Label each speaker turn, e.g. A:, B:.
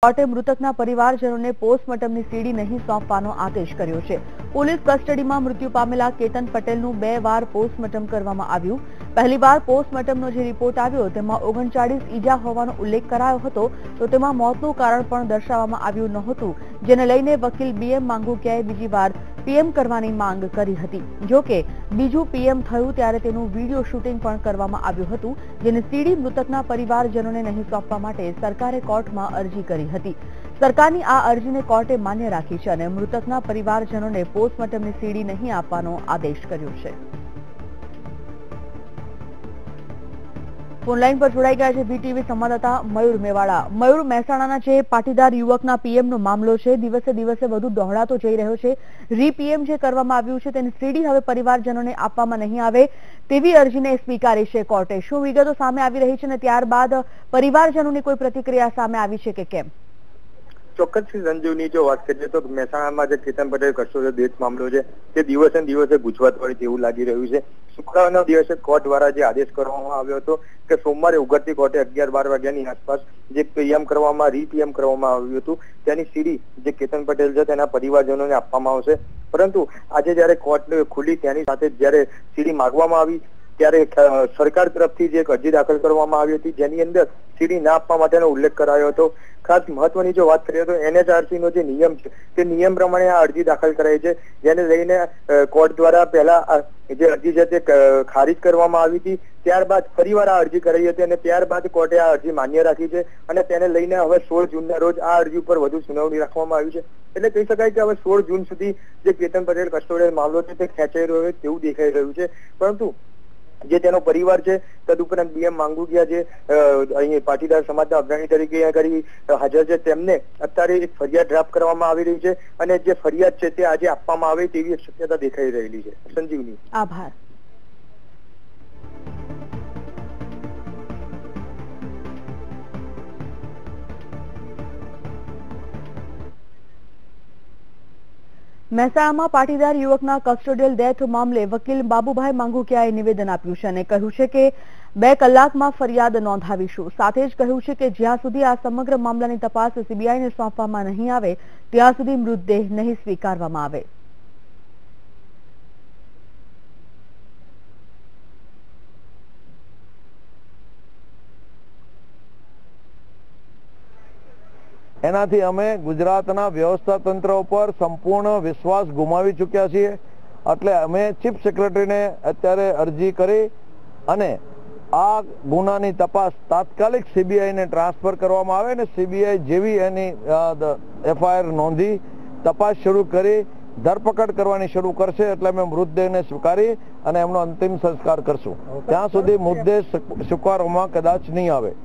A: કોર્ટે મૃતકના પરિવારજનોને પોસ્ટમોર્ટમની સીડી નહીં સોંપવાનો આદેશ કર્યો છે। પોલીસ કસ્ટડીમાં મૃત્યુ પામેલા કેતન પટેલનું 2 વાર પોસ્ટમોર્ટમ કરવામાં આવ્યું। પહેલીવાર પોસ્ટમોર્ટમનો જે રિપોર્ટ આવ્યો તેમાં 39 ઈજા હોવાનો ઉલ્લેખ કરાયો હતો, તો તેમાં મોતનું કારણ પણ દર્શાવવામાં આવ્યું નહોતું, જેને લઈને વકીલ BM માંગુકિયાએ બીજી વાર PM કરવાની માંગ કરી હતી। જો કે બીજું PM થયું ત્યારે તેનું વિડીયો શૂટિંગ પણ કરવામાં આવ્યું હતું, જેની સીડી મૃતકના પરિવારજનોને નહીં સોંપવા માટે સરકારે કોર્ટમાં અરજી કરી હતી। સરકારની આ અરજીને કોર્ટે માન્ય રાખી છે અને મૃતકના પરિવારજનોને પોસ્ટમોર્ટમની સીડી નહીં આપવાનો આદેશ કર્યો છે। ફોનલાઈન પર જોડાઈ ગયા છે VTV સંવાદદાતા મયુર મેવાડા। મયુર, મહેસાણાના જે પાટીદાર યુવકના PM નો મામલો છે, દિવસે દિવસે વધુ દોહડાતો જઈ રહ્યો છે। PM જે કરવામાં આવ્યું છે તેની સીડી હવે પરિવારજનોને આપવામાં નહીં આવે તેવી અરજીને સ્વીકારી છે કોર્ટે। શું વિગતો સામે આવી રહી છે અને ત્યારબાદ પરિવારજનોની કોઈ પ્રતિક્રિયા સામે આવી છે કે કેમ?
B: ચોક્કસ સંજીવની જો વાત કરીએ તો મહેસાણામાં જે કેતન પટેલ કસ્ટોડિયલ ડેથ મામલો છે તે દિવસે દિવસે ગુજવાત વાળી તેવું લાગી રહ્યું છે। શુક્રવારના દિવસે કોર્ટ દ્વારા જે આદેશ કરવામાં આવ્યો હતો કે સોમવારે ઉઘડતી કોર્ટે 11-12 વાગ્યાની આસપાસ જે PM કરવામાં આવ્યું હતું તેની સીડી જે કેતન પટેલ છે તેના પરિવારજનોને આપવામાં આવશે। પરંતુ આજે જયારે કોર્ટ ખુલી તેની સાથે જયારે સીડી માંગવામાં આવી ત્યારે સરકાર તરફથી જે એક અરજી દાખલ કરવામાં આવી હતી જેની અંદર સીડી ના આપવા માટેનો ઉલ્લેખ કરાયો હતો। ખાસ મહત્વની જો વાત કરીએ તો NHRC નો જે નિયમ છે તે નિયમ પ્રમાણે આ અરજી દાખલ કરાઈ છે, જેને લઈને કોર્ટ દ્વારા પહેલા જે અરજી છે તે ખારીજ કરવામાં આવી હતી, ત્યારબાદ ફરીવાર આ અરજી કરાઈ હતી અને ત્યારબાદ કોર્ટે આ અરજી માન્ય રાખી છે અને તેને લઈને હવે 16 જૂનના રોજ આ અરજી ઉપર વધુ સુનાવણી રાખવામાં આવી છે। એટલે કહી શકાય કે હવે 16 જૂન સુધી જે કેતન પટેલ કસ્ટોડિયલ મામલો છે તે ખેંચાઈ રહ્યો તેવું દેખાઈ રહ્યું છે। પરંતુ જે તેનો પરિવાર છે તદુપરાંત BM માંગુકિયા જે અહીં પાટીદાર સમાજના અગ્રણી તરીકે આગળ હાજર છે તેમને અત્યારે એક ફરિયાદ ડ્રાફ્ટ કરવામાં આવી રહી છે અને જે ફરિયાદ છે તે આજે આપવામાં આવે તેવી એક શક્યતા દેખાઈ રહેલી છે। સંજીવની,
A: આભાર। મહેસાણામાં પાટીદાર યુવકના કસ્ટોડિયલ ડેથ મામલે વકીલ બાબુભાઈ માંગુકિયાએ નિવેદન આપ્યું છે અને કહ્યું છે કે 2 કલાકમાં ફરિયાદ નોંધાવીશું। સાથે જ કહ્યું છે કે જ્યાં સુધી આ સમગ્ર મામલાની તપાસ CBIને સોંપવામાં નહીં આવે ત્યાં સુધી મૃતદેહ નહીં સ્વીકારવામાં આવે।
C: એનાથી અમે ગુજરાતના વ્યવસ્થા તંત્ર ઉપર સંપૂર્ણ વિશ્વાસ ગુમાવી ચૂક્યા છીએ। એટલે અમે ચીફ સેક્રેટરીને અત્યારે અરજી કરી અને આ ગુનાની તપાસ તાત્કાલિક CBIને ટ્રાન્સફર કરવામાં આવે અને CBI જેવી એની FIR નોંધી તપાસ શરૂ કરી ધરપકડ કરવાની શરૂ કરશે એટલે અમે મૃતદેહને સ્વીકારી અને એમનો અંતિમ સંસ્કાર કરશું। ત્યાં સુધી મૃતદેહ સ્વીકારવામાં કદાચ નહીં આવે।